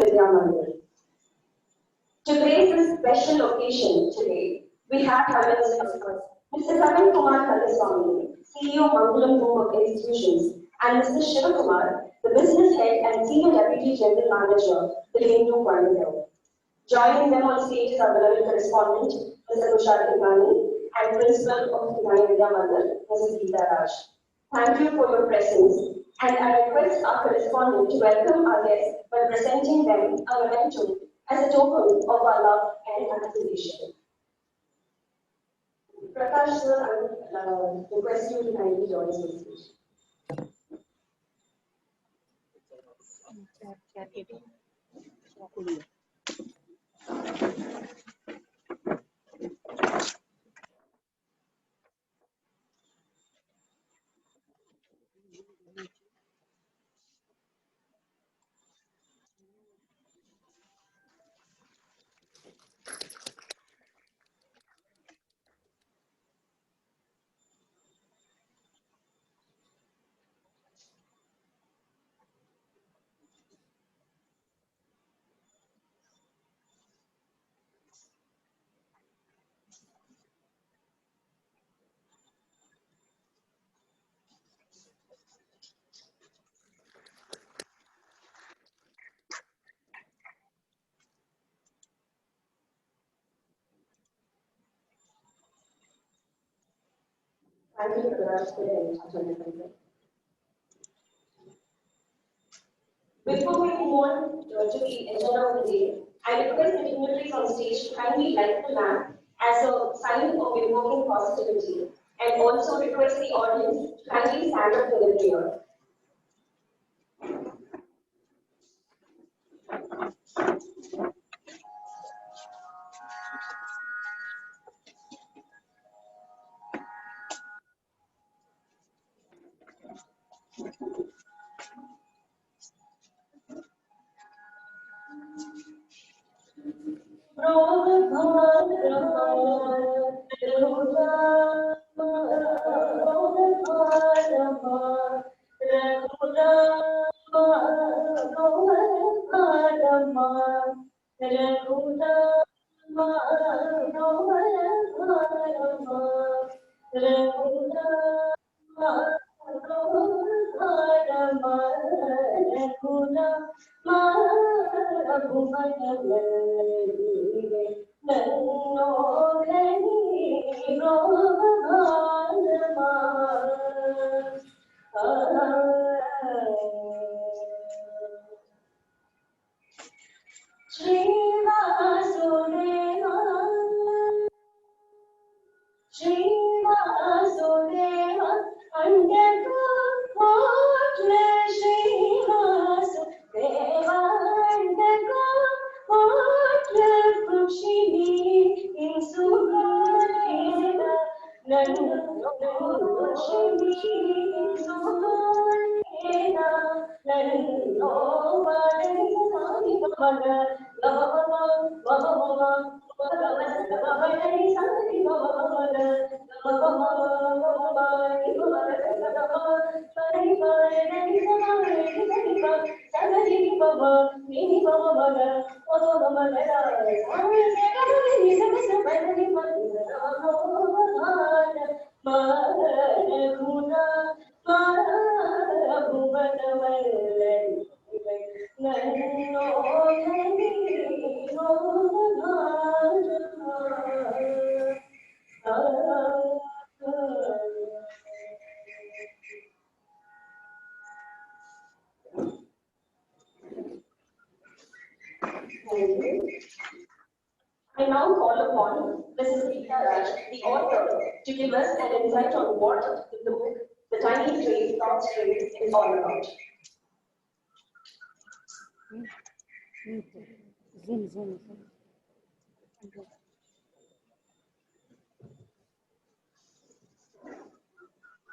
Vidhya Mandir. To grace this special occasion today, we have Mr. Kavin Kumar, CEO Mangalam Group of Institutions, and Mr. Shivakumar, the business head and senior deputy general manager, the Hindu Coimbatore. Joining them on stage is our beloved correspondent, Mr. Tushar, and principal of Kikani Vidhya Mandir, Mrs Geetha. Thank you for your presence, and I request our correspondent to welcome our guests by presenting them a memento as a token of our love and appreciation. Prakash sir, I would request you to kindly join us on stage. Thank you, Prakash, for the introduction. Before we move on to the agenda of the day, I request the dignitaries on stage to kindly light the lamp as a sign of invoking positivity, and also request the audience to kindly stand up for the prayer. I now call upon Mrs. Geetha, the author, to give us an insight on what the book, The Tiny Phrase, Tots is all about.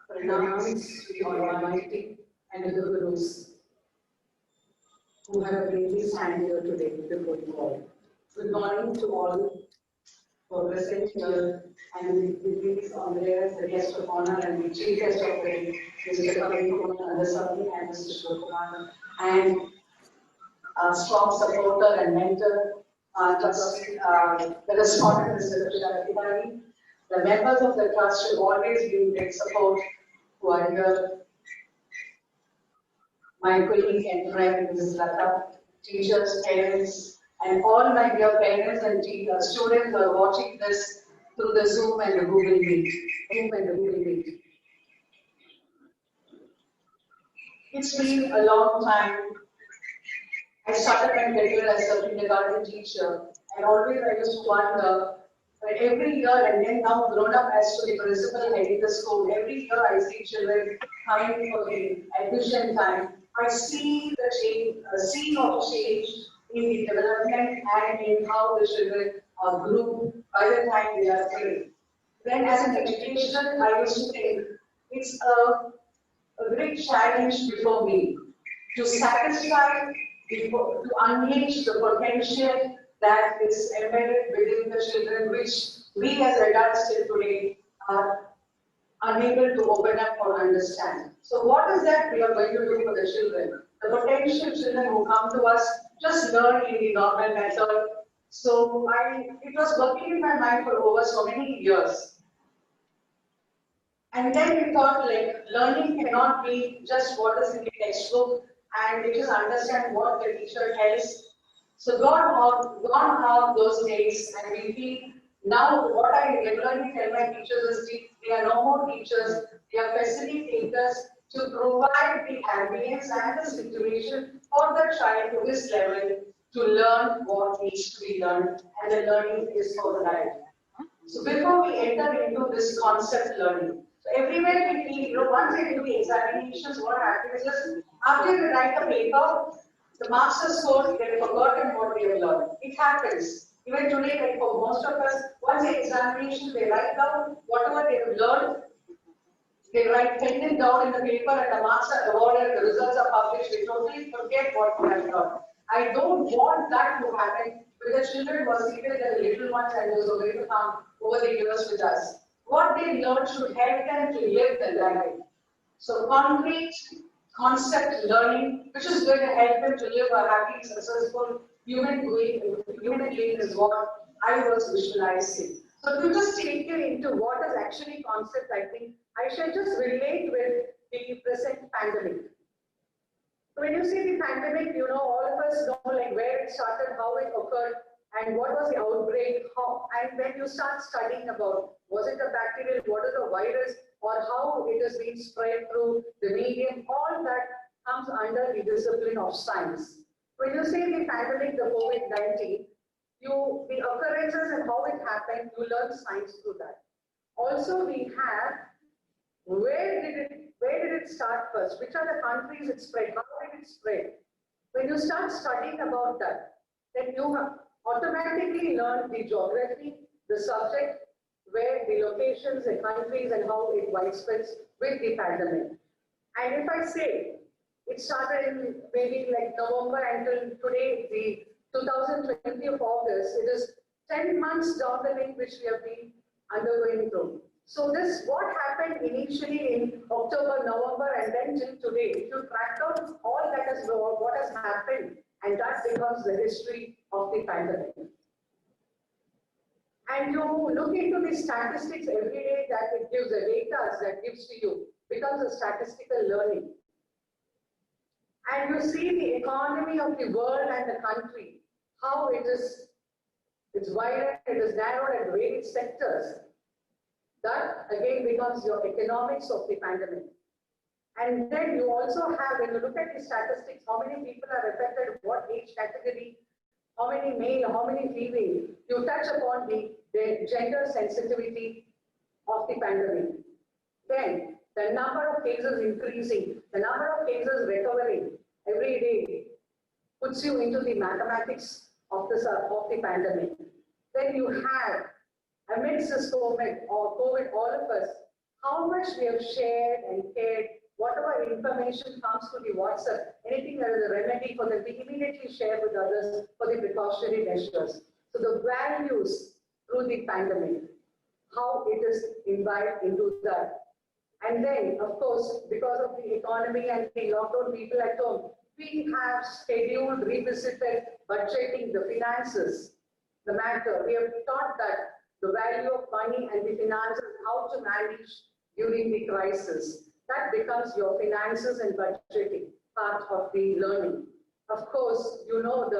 Pronouns to the Almighty and to the Gurus who have bravely stand here today before you all. Good morning to all who are present here and the degrees on the guest of honor and the chief guest of the Mr. Kavin Kumar and Mr. Shivakumar, and strong supporter and mentor, the respondent, Mr. Tushar, the members of the trust should always give great support who are here. My colleague and friend, Mrs. Latha, teachers, parents, and all my dear parents and students who are watching this through the Zoom and the Google Meet. It's been a long time. I started my career as a kindergarten teacher, and always I used to wonder, but every year, and then now grown up as to the principal heading the school, every year I see children coming for the admission time. I see the change, a scene of change in the development and in how the children are groomed by the time they are 3. Then as an educator, I used to think it's a great challenge before me to satisfy, to unleash the potential that is embedded within the children, which we as adults till today are unable to open up or understand. So what is that we are going to do for the children? The potential children who come to us just learn in the normal method. So it was working in my mind for over so many years. And then we thought like learning cannot be just what is in the textbook, and it is understand what the teacher tells. So gone are those days, and we feel now what I regularly tell my teachers is they are no more teachers, they are facilitators to provide the ambience and the situation for the child to this level to learn what needs to be learned, and the learning is for the life. So before we enter into this concept learning, so everywhere we feel, once they do the examinations, what happens is after they write the paper, the marks are scored, they have forgotten what they have learned. It happens. Even today, like for most of us, once the examination, they write down whatever they have learned, they write pen it down in the paper, and the marks are awarded, the results are published, they totally forget what they have learned. I don't want that to happen with the children who are seated as the little ones and those who are going to come over the years with us. What they learn should help them to live the life. So concrete concept learning, which is going to help them to live a happy, successful human being is what I was visualizing. So to just take you into what is actually concept, I think I shall just relate with the present pandemic. When you see the pandemic, you know, all of us know like where it started, how it occurred, and what was the outbreak, how, and when you start studying about, was it a bacterial, what is a virus, or how it has been spread through the medium, all that comes under the discipline of science. When you say the pandemic, the COVID-19, the occurrences and how it happened, you learn science through that. Also, we have, where did it start first? Which are the countries it spread? How did it spread? When you start studying about that, then you have automatically learned the geography, the subject, where the locations, the countries, and how it widespread with the pandemic. And if I say it started in maybe like November until today, the 2020 of August, it is 10 months down the line which we have been undergoing through. So this, what happened initially in October, November, and then till today, if you track down all that is what has happened, and that becomes the history of the pandemic. And you look into the statistics every day that it gives, the data that gives to you, becomes a statistical learning. And you see the economy of the world and the country, how it's widened, it is narrowed at various sectors. That again becomes your economics of the pandemic. And then you also have, when you look at the statistics, how many people are affected, what age category, how many male, how many female, you touch upon the gender sensitivity of the pandemic. Then the number of cases increasing, the number of cases recovering every day puts you into the mathematics of the pandemic. Then you have, amidst this COVID, all of us, how much we have shared and cared, whatever information comes to the WhatsApp, anything that is a remedy for them, we immediately share with others for the precautionary measures. So the values through the pandemic, how it is imbibed into that. And then, of course, because of the economy and the lockdown, people at home, We have scheduled, revisited, budgeting, the finances, the matter. We have taught that the value of money and the finances, how to manage during the crisis. That becomes your finances and budgeting part of the learning. Of course, you know,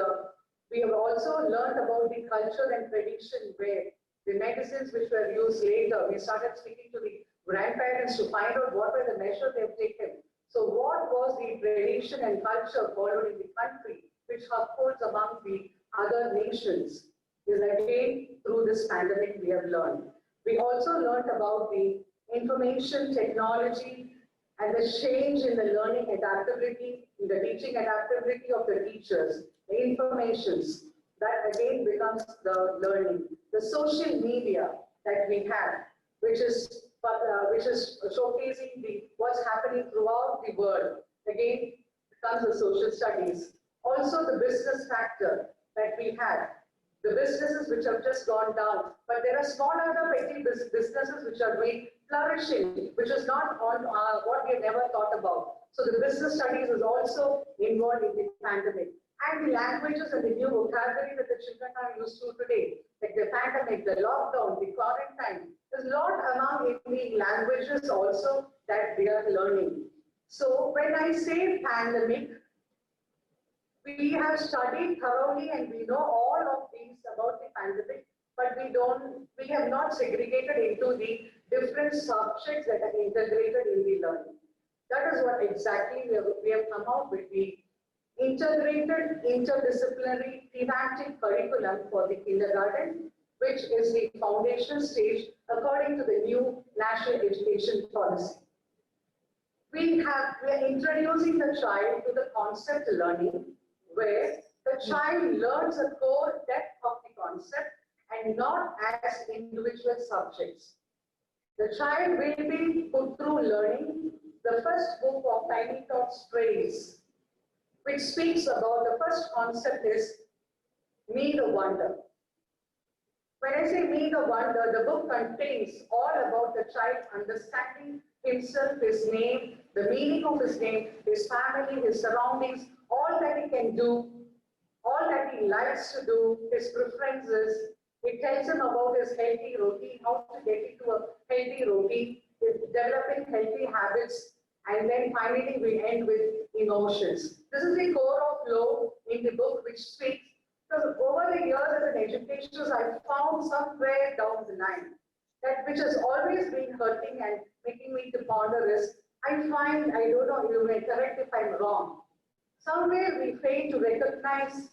we have also learned about the culture and tradition where the medicines which were used later, we started speaking to the grandparents to find out what were the measures they've taken. So what was the tradition and culture followed in the country, which upholds among the other nations, is again through this pandemic we have learned. We also learned about the information technology and the change in the learning adaptability, in the teaching adaptability of the teachers, the informations, that again becomes the learning. The social media that we have, which is showcasing what's happening throughout the world, again becomes the social studies. Also the business factor that we have, the businesses which have just gone down, but there are small other petty businesses which are doing flourishing, which is not on what we have never thought about. So the business studies is also involved in the pandemic. And the languages and the new vocabulary that the children are used to today, like the pandemic, the lockdown, the quarantine, there's a lot among the languages also that we are learning. So when I say pandemic, we have studied thoroughly and we know all of these about the pandemic, but we have not segregated into the different subjects that are integrated in the learning. That is what exactly we have come out with, the integrated, interdisciplinary, thematic curriculum for the kindergarten, which is the foundation stage according to the new national education policy. We are introducing the child to the concept learning, where the child learns a core depth of the concept and not as individual subjects. The child will be put through learning the first book of Tiny Tots Trails, which speaks about the first concept is Me the Wonder. When I say Me the Wonder, the book contains all about the child understanding himself, his name, the meaning of his name, his family, his surroundings, all that he can do, all that he likes to do, his preferences. It tells him about his healthy routine, how to get into a healthy routine, developing healthy habits, and then finally we end with emotions. This is the core of flow in the book, which speaks. Because over the years as an educationist, I found somewhere down the line that which has always been hurting and making me to ponder is, I find, I don't know, you may correct if I'm wrong, somewhere we fail to recognize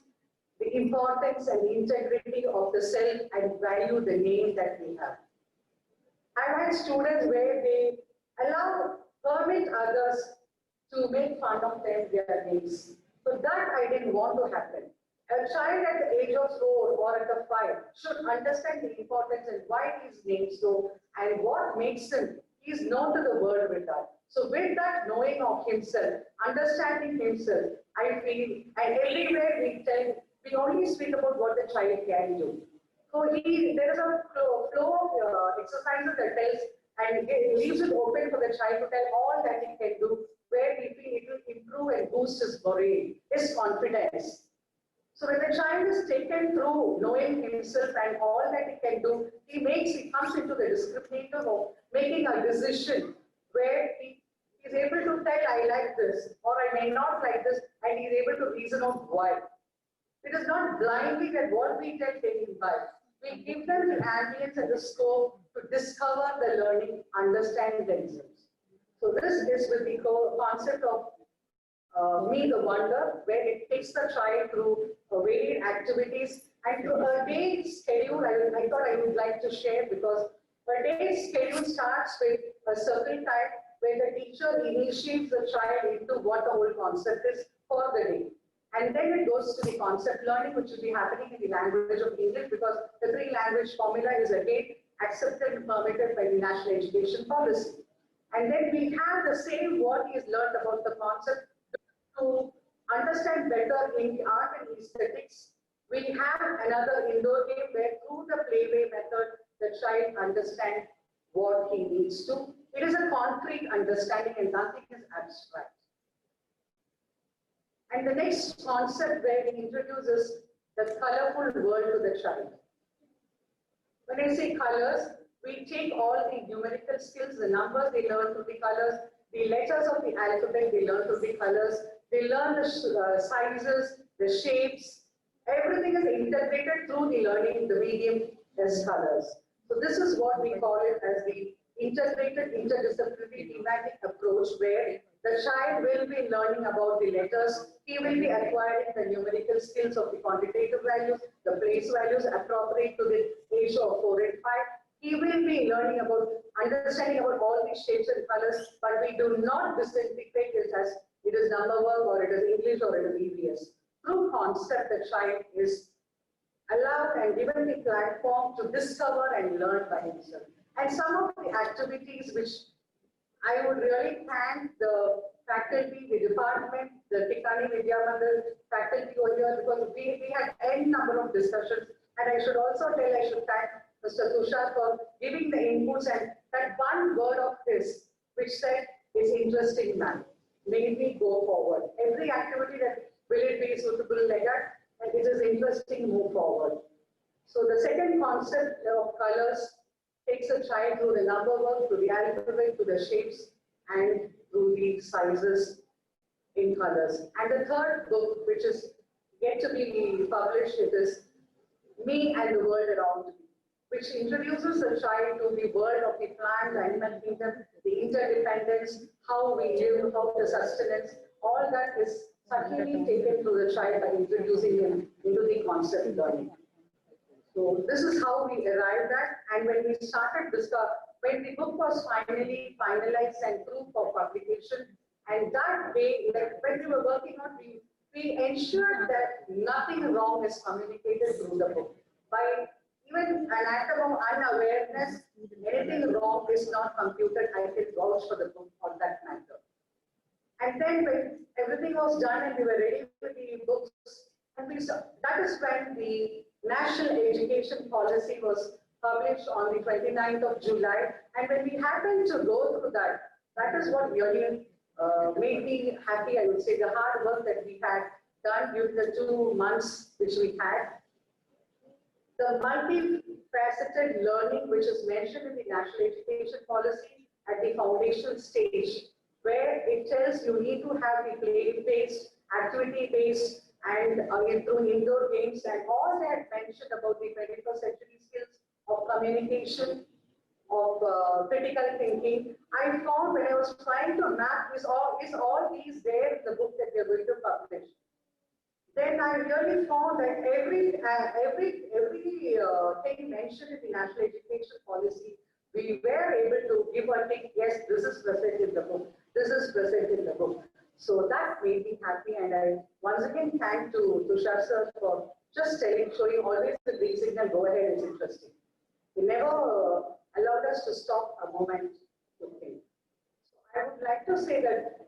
the importance and the integrity of the self and value the name that we have. I've had students where they permit others to make fun of their names. So that I didn't want to happen. A child at the age of 4 or at the 5 should understand the importance and why he's named so and what makes him, he's known to the world with that. So with that knowing of himself, understanding himself, I feel, and everywhere we only speak about what the child can do. So there is a flow of exercises that tells, and it leaves it open for the child to tell all that he can do, where we feel it will improve and boost his morale, his confidence. So when the child is taken through knowing himself and all that he can do, he comes into the discriminator of making a decision where he is able to tell, I like this, or I may not like this, and he is able to reason out why. It is not blindly that what we tell they imbibe. We give them the ambience and the scope to discover the learning, understand themselves. So this is with the concept of Me the Wonder, where it takes the child through varied activities and to a day schedule. I thought I would like to share, because a day schedule starts with a circle time where the teacher initiates the child into what the whole concept is for the day. And then it goes to the concept learning, which will be happening in the language of English, because the 3-language formula is again accepted and permitted by the National Education Policy. And then we have the same what he has learned about the concept to understand better in the art and aesthetics. We have another indoor game where through the playway method, the child understands what he needs to. It is a concrete understanding and nothing is abstract. And the next concept where he introduces the colorful world to the child. When I say colors, we take all the numerical skills, the numbers they learn through the colors, the letters of the alphabet they learn through the colors, they learn the sizes, the shapes, everything is integrated through the learning, the medium as colors. So this is what we call it as the integrated interdisciplinary thematic approach, where the child will be learning about the letters, he will be acquiring the numerical skills of the quantitative values, the place values appropriate to the age of 4 and 5. He will be learning about, understanding about all these shapes and colors, but we do not disintegrate it as it is number work or it is English or it is EVS. Through concept, the child is allowed and given the platform to discover and learn by himself. And some of the activities which I would really thank the faculty, the department, the Kikani Vidhya Mandir faculty over here, because we had n number of discussions. And I should also tell, I should thank Mr.Tushar for giving the inputs, and that one word of his, which said, it's interesting, man. Made me go forward. Every activity that will it be suitable like that, and it is interesting, move forward. So the second concept of colors takes a child through the number work, through the alphabet, to the shapes, and through the sizes in colors. And the third book, which is yet to be published, it is Me and the World Around Me, which introduces the child to the world of the plant, animal kingdom, the interdependence, how we live, how the sustenance, all that is certainly taken to the child by introducing him into the concept learning. So this is how we arrived at, and when we started when the book was finally finalized and approved for publication, and that day, when we were working on, we ensured that nothing wrong is communicated through the book. By even an atom of unawareness, anything wrong is not computed. I can vouch for the book on that matter. And then when everything was done and we were ready with the books, and that is when the National Education Policy was published on the 29th of July. And when we happened to go through that, that is what really made me happy, I would say, the hard work that we had done during the 2 months which we had. The multifaceted learning, which is mentioned in the National Education Policy at the foundation stage, where it tells you need to have the play-based, activity-based, and through indoor games, and all that mentioned about the 21st century skills of communication, of critical thinking. I found when I was trying to map, is all these there in the book that we are going to publish? Then I really found that every thing mentioned in the National Education Policy, we were able to give a tick, yes, this is present in the book, this is present in the book. So that made me happy, and I once again thank to Tushar sir for just showing always the green signal, go ahead, it's interesting. He never allowed us to stop a moment to think. So I would like to say that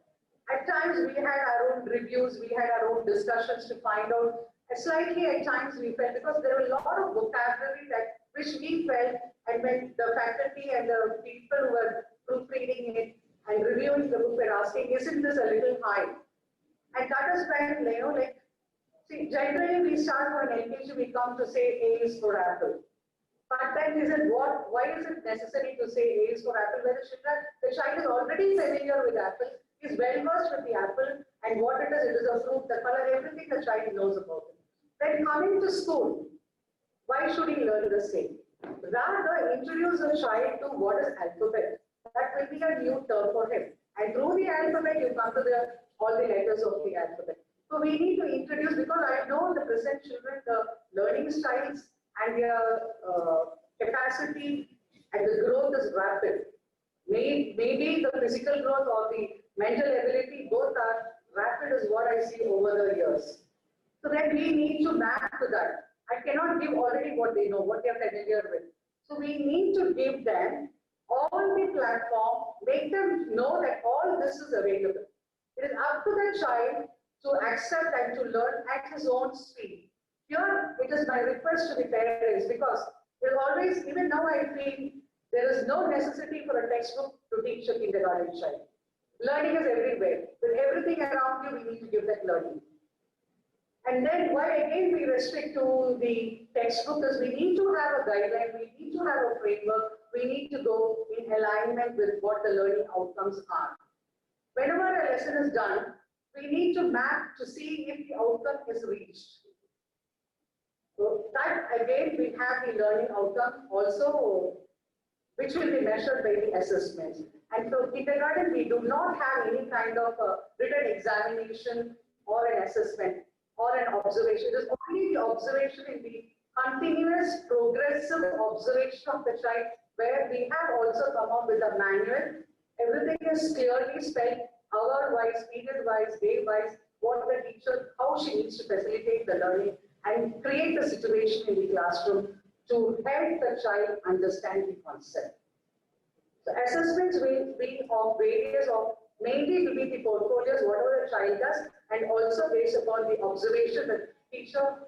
at times we had our own reviews, we had our own discussions to find out. Slightly at times we felt, because there were a lot of vocabulary which we felt, and when the faculty and the people who were proofreading it and reviewing the book were asking, isn't this a little high? And that is when, see, generally we start for an LKG, we come to say A is for apple. But then why is it necessary to say A is for apple? When the child is already familiar with apple, is well versed with the apple, and what it is a fruit, the color, everything the child knows about it. Then coming to school, why should he learn the same? Rather, introduce the child to what is alphabet. That will be a new term for him. And through the alphabet, you come to all the letters of the alphabet. So we need to introduce, because I know the present children, the learning styles and their capacity and the growth is rapid. Maybe the physical growth or the mental ability, both are rapid is what I see over the years. So then we need to map to that. I cannot give already what they know, what they are familiar with. So we need to give them all the platform, make them know that all this is available. It is up to the child to accept and to learn at his own speed. Here, it is my request to the parents, because there always, even now I feel, there is no necessity for a textbook to teach a kindergarten child. Learning is everywhere. With everything around you, we need to give that learning. And then why again we restrict to the textbook is we need to have a guideline, we need to have a framework, we need to go in alignment with what the learning outcomes are. Whenever a lesson is done, we need to map to see if the outcome is reached. So that again we have the learning outcome also, which will be measured by the assessment. And for kindergarten, we do not have any kind of written examination or an assessment or an observation. It is only the observation in the continuous progressive observation of the child, where we have also come up with a manual. Everything is clearly spelled, hour-wise, period-wise, day-wise, what the teacher, how she needs to facilitate the learning and create the situation in the classroom to help the child understand the concept. So assessments will be of various, of mainly will be the portfolios, whatever the child does, and also based upon the observation that teacher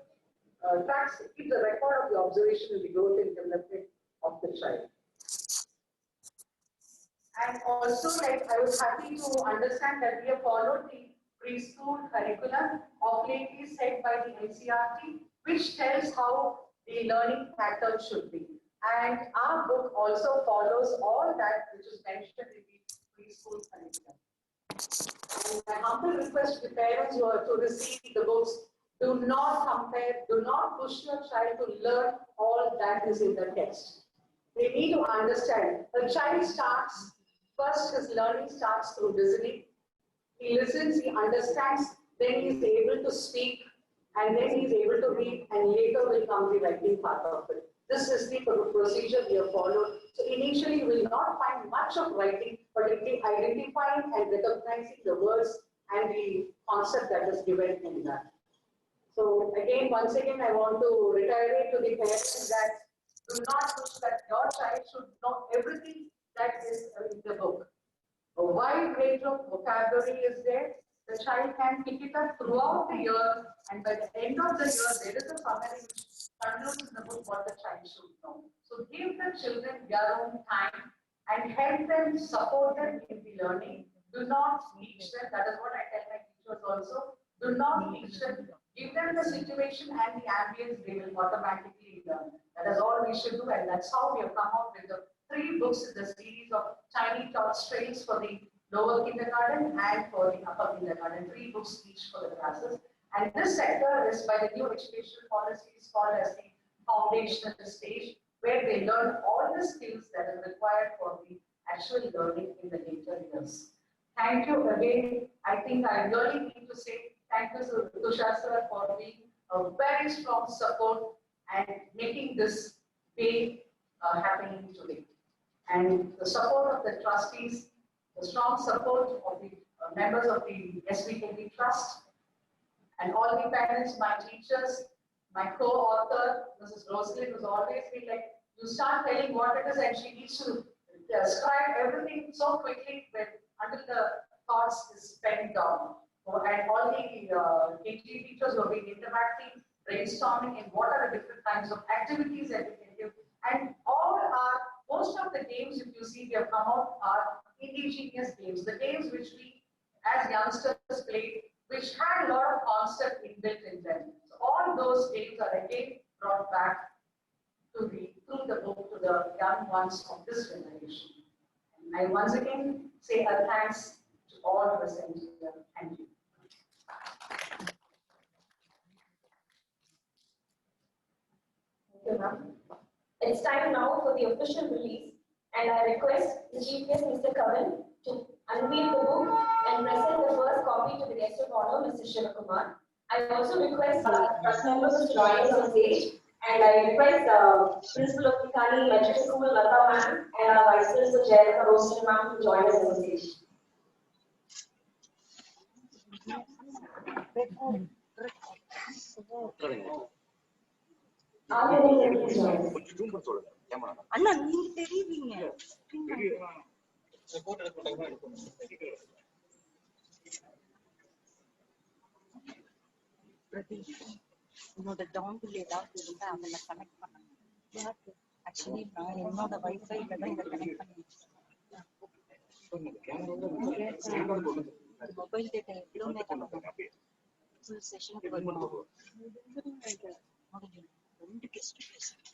tracks, keeps the record of the observation and the growth and development of the child. And also, like, I was happy to understand that we have followed the preschool curriculum of lately set by the NCERT, which tells how the learning pattern should be. And our book also follows all that which is mentioned in the preschool curriculum. And my humble request to the parents who are to receive the books, do not compare, do not push your child to learn all that is in the text. They need to understand. The child starts, first his learning starts through listening. He listens, he understands, then he is able to speak, and then he is able to read, and later will come the writing part of it. This is the procedure we have followed. So initially you will not find much of writing, but it will be identifying and recognizing the words and the concept that is given in that. So again, once again, I want to reiterate to the parents that do not push that your child should know everything that is in the book. A wide range of vocabulary is there. The child can pick it up throughout the year, and by the end of the year, there is a summary which concludes in the book what the child should know. So give the children their own time and help them, support them in the learning. Do not teach them. That is what I tell my teachers also. Do not teach them. Give them the situation and the ambience, they will automatically learn. That is all we should do, and that's how we have come out with the 3 books in the series of Tiny Tots Trails for the lower kindergarten and for the upper kindergarten. 3 books each for the classes. And this sector is by the new educational policy is called as the foundational stage, where they learn all the skills that are required for the actual learning in the later years. Thank you again. I think I really need to say thank you to Tushar sir for being a very strong support and making this day happening today. And the support of the trustees, the strong support of the members of the SBKV Trust, and all the parents, my teachers, my co-author, Mrs. Rosalin, who's always been like, you start telling what it is, and she needs to describe everything so quickly until the thoughts is spent down. And all the KG teachers who have been interacting, brainstorming in what are the different kinds of activities that we can do. And most of the games, if you see, they have come out are indigenous games, the games which we as youngsters played, which had a lot of concept inbuilt in them. So all those games are again brought back to through the book to the young ones of this generation. And I once again say a thanks to all present here. Thank you. Thank you, ma'am. It's time now for the official release, and I request the G.P.S. Mr. Kavin to unveil the book and present the first copy to the guest of honor, Mr. Shivakumar. I also request trust members to join us on stage, and I request the Principal of Kikani Vidhya School, Latha ma'am, and our Vice Principal Jayalatha Rosalin ma'am to join us on stage. அண்ணா நீங்க தெரியுவீங்க என்னோட டாங்கில் ஏதாவது இருந்தா அதில் connect பண்ணணும். Actually நான் என்னோட வைஃபைல தான் இதை கனெக்ட் பண்ணி மொபைல் டேட்டா எவ்வளோ நேரம் full session வருவோம். ரெண்டு கெஸ்ட் பேசுறேன்.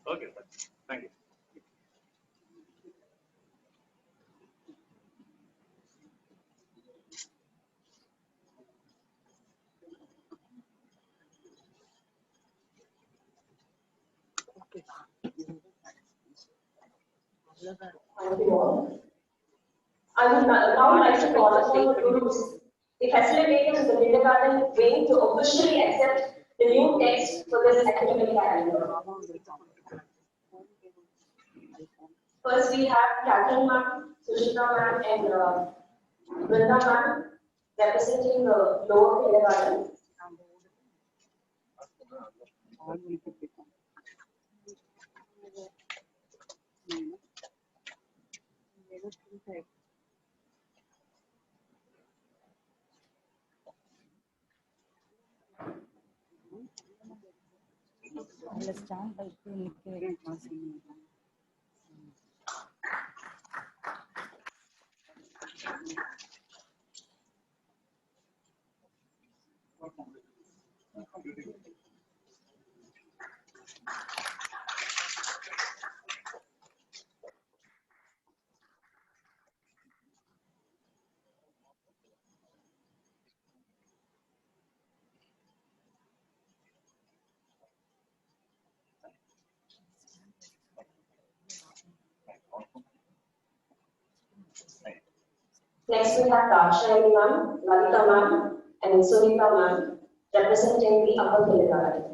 Okay, sir. Thank you. Thank you all. I would now like to call upon the gurus, the facilitators of the kindergarten wing, to officially accept the new text for this academic calendar. First, we have Catherine ma'am, Sushita ma'am, and Brinda ma'am representing the lower kindergarten. Stand by Next, we have Darshani ma'am, Lalita ma'am, and Sunita ma'am representing the upper kindergarten.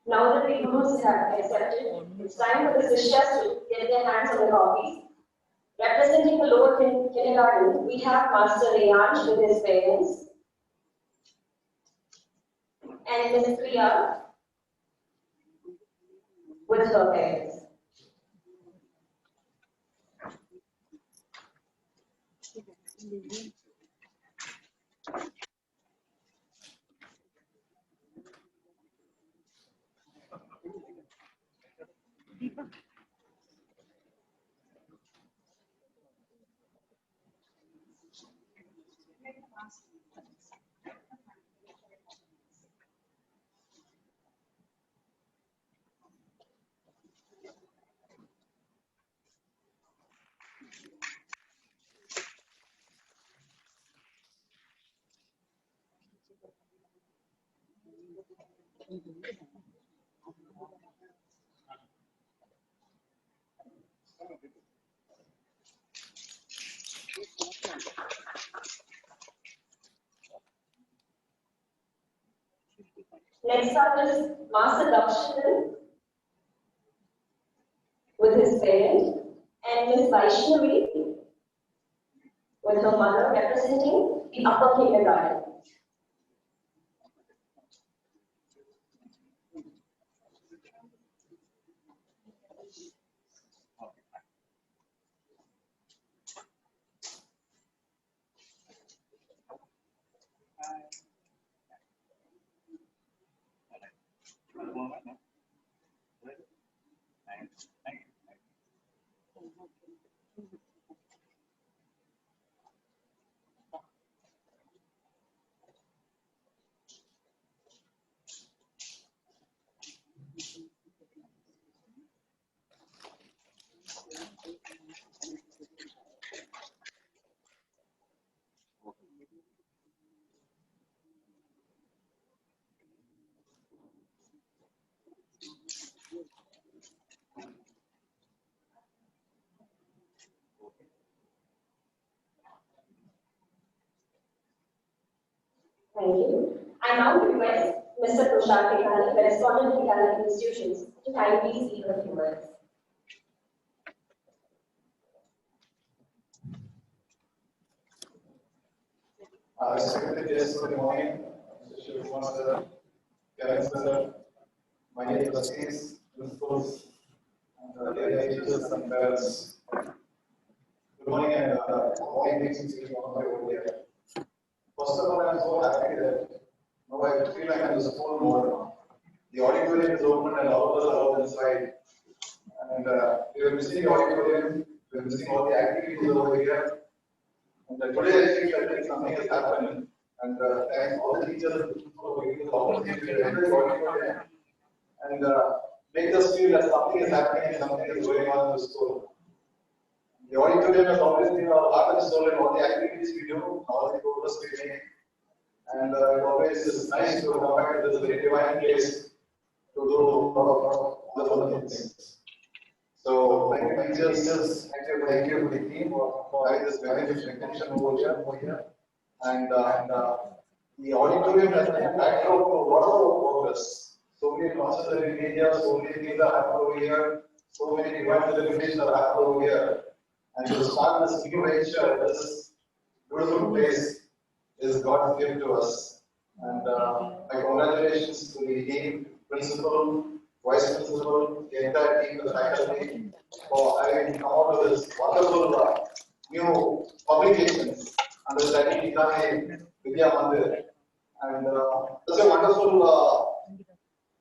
Now that the gurus have accepted, it's time for the Sishyas to get their hands on the copies. Representing the lower kindergarten, we have Master Rayansh with his parents, and Ms. Priya with her parents. Next up is Master Dakshinan with his parent, and Ms. Vaishnavi with her mother representing the upper kindergarten. Thank you. I now request Mr. Tushar, Correspondent Kikani Institutions, to kindly speak a few words. Respected guests, good morning. Mr. Shivakumar sir, Kavin sir, my dear trustees, principals, and dear teachers and parents. Good morning and all evenings to all my old here. First of all, I am so happy that now I feel like I'm in the school mode. The auditorium is open and all of us are out inside. And we are missing the auditorium, we are missing all the activities over here. And today I feel that something has happened. And thanks all the teachers for giving the opportunity to enter the auditorium and make us feel that something is happening and something is going on in the school. The auditorium has always been our heart and soul in all the activities we do, all the progress we make. And it always is nice to come back to this very divine place to do a lot of wonderful things. So, thank you, teachers, thank you, the team for having this magnificent attention over here. And the auditorium has been a backdrop to a lot of progress. So many concepts in India, so many things are happening over here, so many divine illuminations are happening over here. And to start this new venture, this beautiful place is God's gift to us. And my congratulations to the team, principal, vice principal, the entire team, the faculty, for having come out with this wonderful new publications under the title Kikani Vidhya Mandir. And it's a wonderful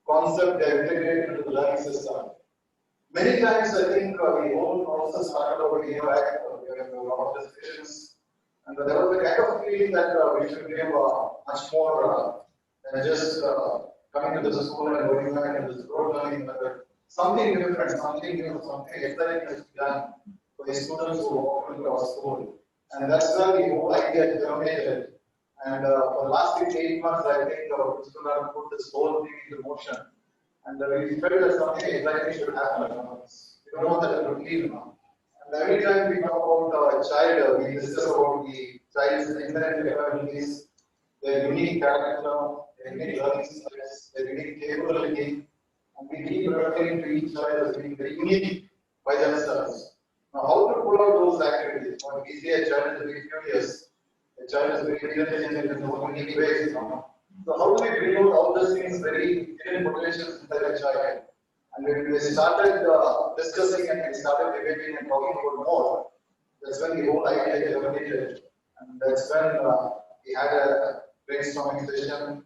concept they have integrated into the learning system. Many times I think we all also started over here back, we have a lot of discussions, and there was a kind of feeling that we should give much more than just coming to the school and going back into this road learning method. Something different, something new, something exciting has to be done for the students who walk into our school. And that's where the whole idea germinated. And for the last 8 months, I think our principal have put this whole thing into motion. And we felt that something exciting should happen. We don't want that to leave now. And every time we talk about a child, we discuss about the child's inherent capabilities, their unique character, their unique learning styles, their unique capability. And we keep referring to each child as being very unique by themselves. Now, how to pull out those activities? When we say a child is very curious, a child is very intelligent in his own unique ways. So, how do we bring out all these things, very hidden potentials inside a child? And when we started discussing and we started debating and talking about more, that's when the whole idea germinated. And that's when we had a brainstorming session,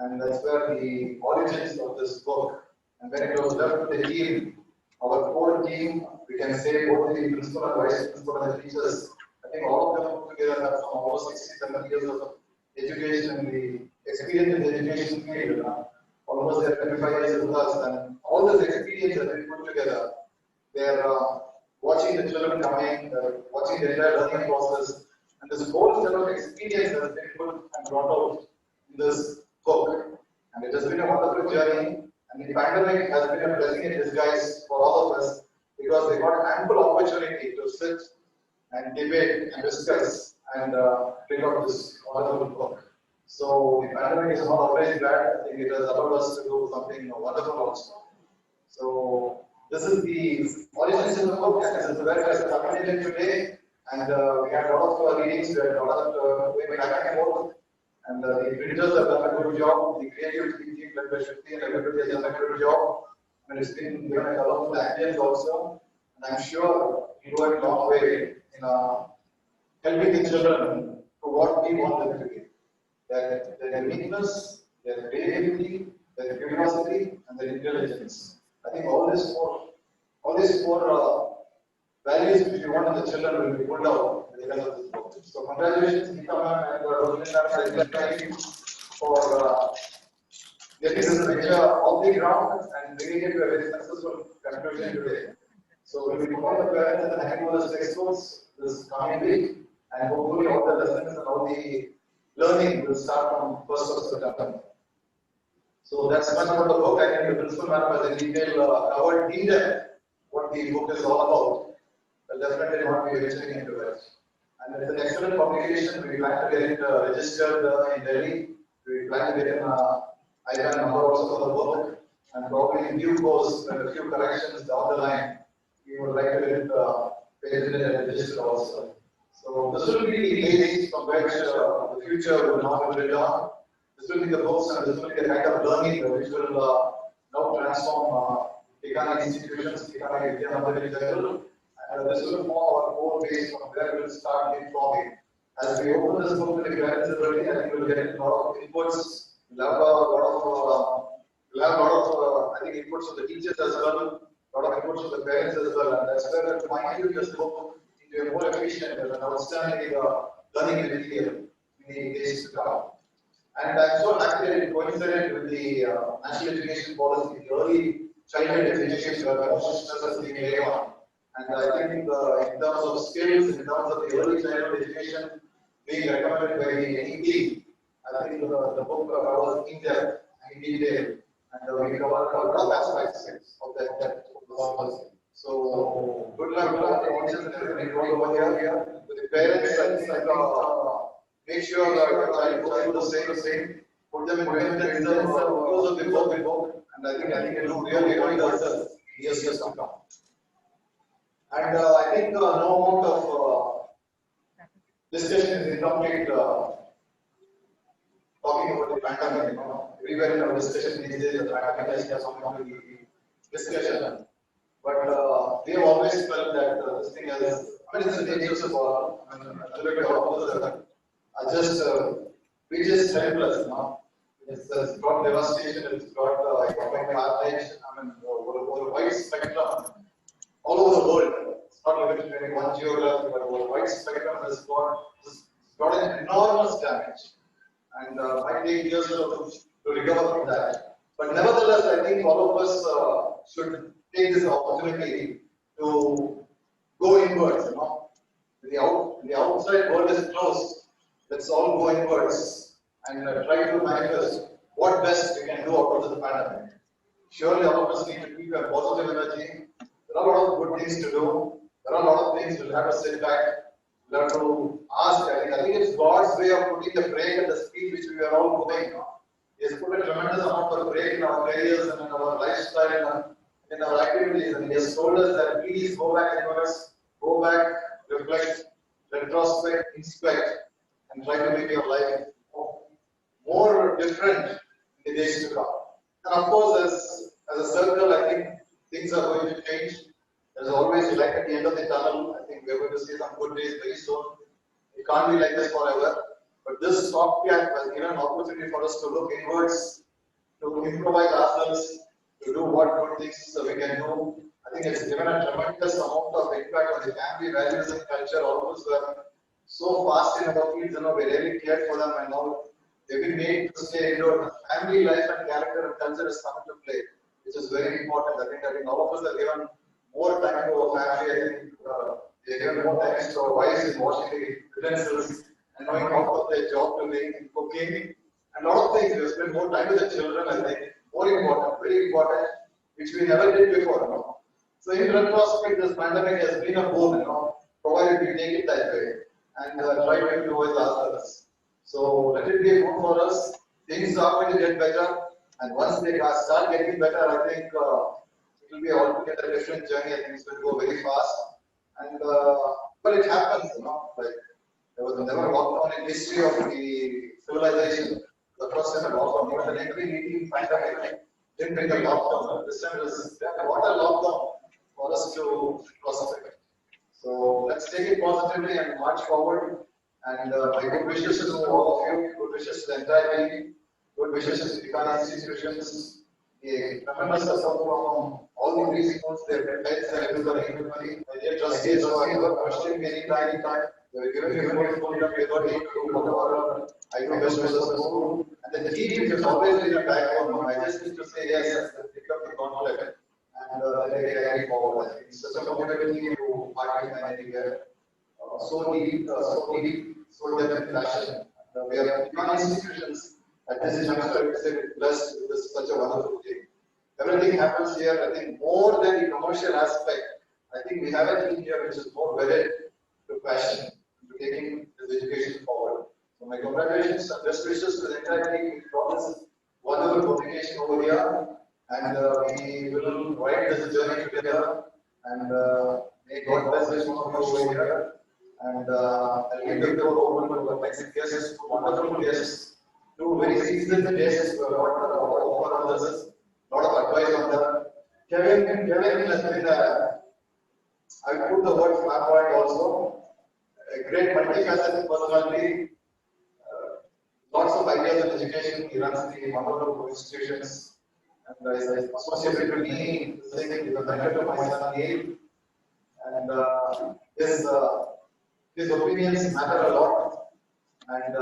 and that's where the origins of this book. And when it was left to the team, our core team, we can say both the principal and vice principal and the teachers, I think all of them put together have some almost 67 years of education in the experience in the education field. Almost they are 25 years with us, and all this experience that we put together, they are watching the children coming, watching the entire learning process, and this whole set of experience has been put and brought out in this book. And it has been a wonderful journey. And the pandemic has been a blessing in disguise for all of us because we got ample opportunity to sit and debate and discuss and bring out this wonderful book. So the pandemic is not always bad. I think it has allowed us to do something wonderful also. So this is the origins of the book, and this is where it has culminated today. And we had a lot of readings, we had a lot of going back and forth. And the printers have done a good job. The creativity team led by Sridevi and everybody has done a good job. And it's been given a colorful ambience also. And I'm sure we go a long way in helping the children to what we want them to be. Their uniqueness, their creativity, their curiosity, and their intelligence. I think all these four values which we want in the children will be pulled out because of this book. So congratulations, Geetha ma'am and Rosalin ma'am, thank you for getting this venture off the ground and bringing it to a very successful conclusion today. So we will be calling the parents and handing over the textbooks this coming week, and hopefully all the lessons and all the learning will start from 1st of September. So that's much about the book. I think the principal ma'am has a detailed covered in depth what the book is all about. But definitely not be venturing into it. And it's an excellent publication. We plan to get it registered in Delhi We plan to get an IBAN number also for the book, and probably in due course, a few corrections down the line, we would like to get it patented and registered also. So this will be the base from which the future will now be built on. This will be the books and this will be the kind of learning which will now transform Kikani institutions, Kikani Vidhya Mandir in general, and this will form our core base from where we will start informing. As we open this book with the parents already, I think we will get a lot of inputs. We'll have a lot of I think inputs from the teachers as well, a lot of inputs from the parents as well, and that's where we'll fine-tune this book into a more efficient and outstanding learning material in the days to come. And I'm so happy that it coincided with the national education policy, the early childhood education where most stress is being laid on. And I think in terms of skills, in terms of the early childhood education being recommended by the NEP, I think the book covers in depth and in detail, and we cover a lot of aspects of that policy. So good luck to the teachers and everybody over here. With the parents, I think make sure that your child goes through the same, put them in the use of the book, and I think it will really does years to come. And I think no amount of discussion is incomplete talking about the pandemic. Everywhere in our discussion these days, the pandemic has come to the discussion. But we have always felt that this thing has, I mean, it's the nature of all, a little bit of we just helpless now. It's got devastation, it's got economic carnage, I mean, over a wide spectrum, all over the world. It's not limited to any one geography, but over a wide spectrum has got an enormous damage. And might take years to recover from that. But nevertheless, I think all of us should take this opportunity to go inwards. The outside world is closed. Let's all go inwards and try to manifest what best we can do out of this pandemic. Surely all of us need to keep a positive energy. There are a lot of good things to do. There are a lot of things we'll have to sit back. We'll have to ask. I think it's God's way of putting the brake at the speed which we are all going. He has put a tremendous amount of brake in our careers and in our lifestyle and in our activities. And He has told us that please go back inwards, go back, reflect, retrospect, inspect, and try to make your life more different in the days to come. And of course, as a circle, I think things are going to change. There's always light at the end of the tunnel. I think we're going to see some good days very soon. It can't be like this forever. But this stopgap has given an opportunity for us to look inwards, to improvise ourselves, to do what good things we can do. I think it's given a tremendous amount of impact on the family values and culture. All of us were so fast in our fields, we really cared for them, and now they've been made to stay indoors. Family life and character and culture has come into play, which is very important. I think all of us are given more time to our family. I think they're given more time to our wives in washing the utensils and knowing how of their job to make in cooking. And a lot of things, we spend more time with the children, I think, more important, very important, which we never did before. So in retrospect, this pandemic has been a boon, provided we take it that way and try to improvise ourselves. So let it be a boon for us. Things are going to get better, and once they start getting better, I think it will be altogether a different journey. I think it's going to go very fast. And but it happens, like there was never lockdown in history of the civilization. The first time a lockdown, more than every meeting pandemic didn't bring a lockdown. This time is what a lockdown for us to prospect. So let's take it positively and march forward. And my good wishes to all of you, good wishes to the entire team, good wishes to the Kikani institutions, the tremendous support from all the three schools, their heads and everybody. My dear trustees, who are questioning me anytime, they were giving me a full everybody to whatever I do best for the school. And the team, which has always been a backbone, I just need to say yes, pick up the conflict and they carry forward. I think it's such a community to participate in so deep, so depth and passion. We are Kikani institutions at this juncture, I would say, blessed with such a wonderful team. Everything happens here, I think, more than the commercial aspect. I think we have a team here which is more wedded to passion, to taking this education forward. So my congratulations and best wishes to the entire team for this wonderful publication over here. And we will ride this journey together. And may God bless this one over here. And I'll leave the door open to the next guests, wonderful guests, two very seasoned guests who have got offer others, a lot of advice on them. Kevin has been, I put the word flamboyant also, a great multifaceted personality, lots of ideas in education. He runs the wonderful institutions, and is associated with me, with the mentor to my son Neil, and his opinions matter a lot, and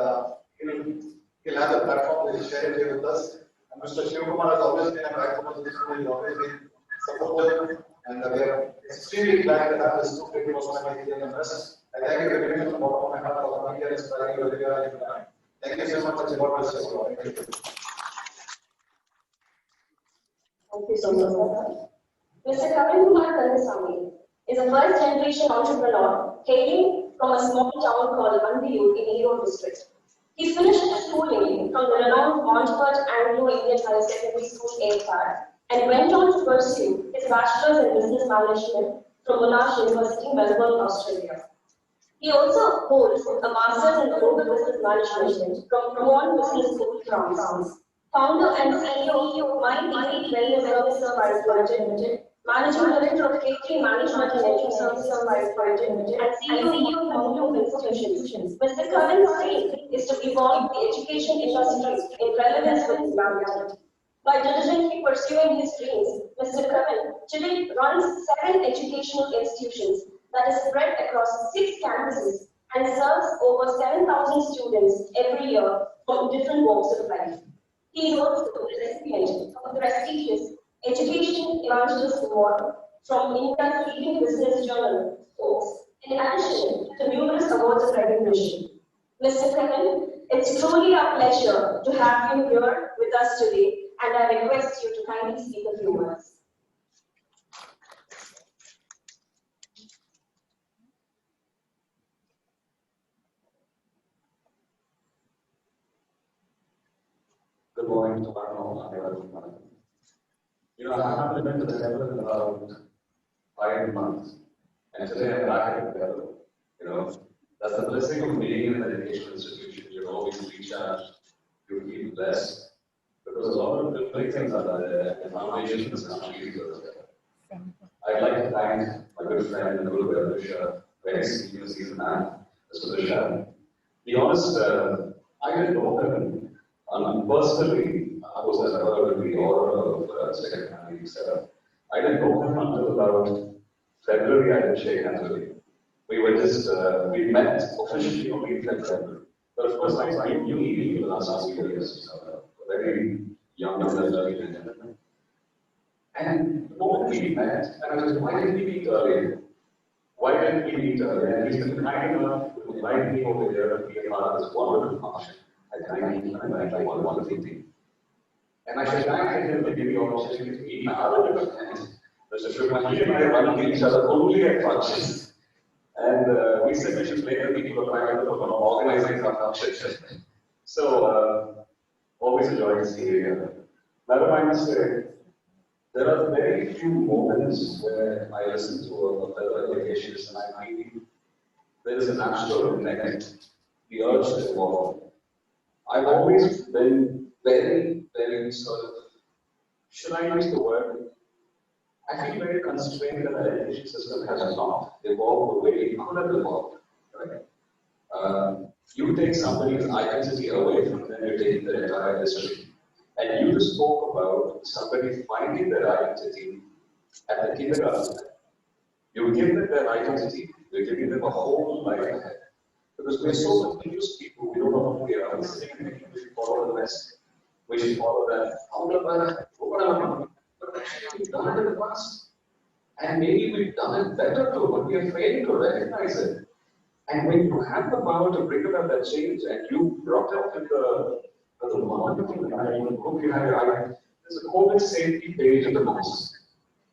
he'll have the platform to share it here with us. And Mr. Shivakumar has always been a backbone of this school. He's always been supportive, and we are extremely glad to have this two great personalities here in us. I thank you very much from the bottom of my heart for coming here and inspiring you everywhere. Thank you so much, and God bless you all. Thank you. Thank you so much. Mr. Kavin Kumar is a first generation entrepreneur hailing from a small town called Andiyur in Erode district. He finished his schooling from the renowned Montfort Anglo-Indian Higher Secondary School, AFR, and went on to pursue his bachelor's in business management from Monash University, Melbourne, Australia. He also holds a master's in global business management from Rouen Business School, France. Founder and CEO of My Training Services Private Limited, Managing Director of K3 Management and Training Services Private Limited, and CEO of Arumugam Institutions. Mr. Kavin's aim is to evolve the education industry in relevance with humanity. By diligently pursuing his dreams, Mr. Kavin today runs 7 educational institutions that is spread across 6 campuses and serves over 7,000 students every year from different walks of life. He is also the recipient of the prestigious Education Evangelist Award from India's leading business journal, Forbes, in addition to numerous awards of recognition. Mr. Kavin, it's truly a pleasure to have you here with us today, and I request you to kindly speak a few words. Good morning to everyone. I haven't been to the temple in about 5 months, and today I'm back at the temple. That's the blessing of being in an educational institution. You always recharge, you feel blessed, because a lot of the great things are there, and the foundation of this country is there. I'd like to thank my good friend and good Tushar, very senior season man, Mr. Tushar. Be honest, I didn't know him. Personally, I was as part of the order of secretary, etc. I didn't know him until about February. I didn't shake hands with him. We met officially only in February. But of course, I knew him in the last few years. Very young and gentleman. And the moment we met, and I was, why didn't we meet earlier? Why didn't we meet earlier? And he's been kind enough to invite me over here to be a part of this wonderful function. I thank him and I thank one wonderful thing. And I should thank him to give me the opportunity to meet my other good friend, Mr. Shivakumar. He and I run into each other only at functions. And we said we should play the people of private organizing our functions. So, always enjoying seeing you here. Never mind mistake. There are very few moments where I listen to a fellow educationist and I feel there is a natural connect, the urge to evolve. I've always been very, very sort of, should I use the word? I feel very constrained that the education system has not evolved the way it could have evolved. Right? You take somebody's identity away from them, you take their entire history. And you spoke about somebody finding their identity at the kindergarten. You give them their identity, you're giving them a whole life ahead. Because we're so confused people, we don't know who we are. We should follow the rest. We should follow that. But actually, we've done it in the past. And maybe we've done it better too, but we are failing to recognize it. And when you have the power to bring about that change, and you brought up in the wonderful book you have, there's a COVID safety page in the books.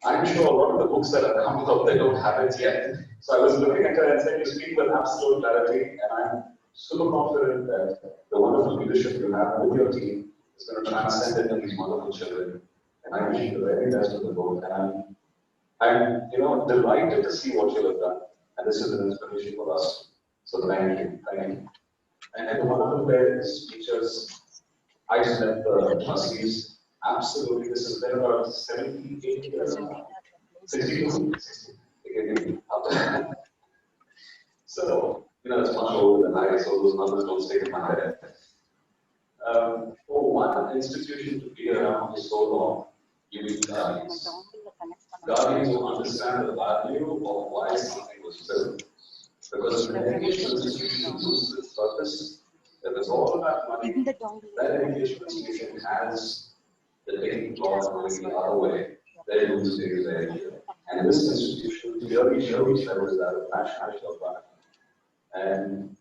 I'm sure a lot of the books that have come out, they don't have it yet. So I was looking at it and said, you speak with absolute clarity, and I'm super confident that the wonderful leadership you have with your team is going to transcend into these wonderful children. And I wish you the very best of the both. And I'm delighted to see what you have done. And this is an inspiration for us. So thank you. And the wonderful there is teachers. I just met the trustees. Absolutely, this has been about 78 years now. 62. So, it's much older than I, so those numbers don't stick in my head. For one institution to be around for so long, you need guardians. Guardians who understand the value of why something was built. Because when educational institution loses its purpose, if it's all about money, that educational institution has the taking clause going the other way. Their doomsday is very clear. And this institution clearly shows that it is out of national plan. And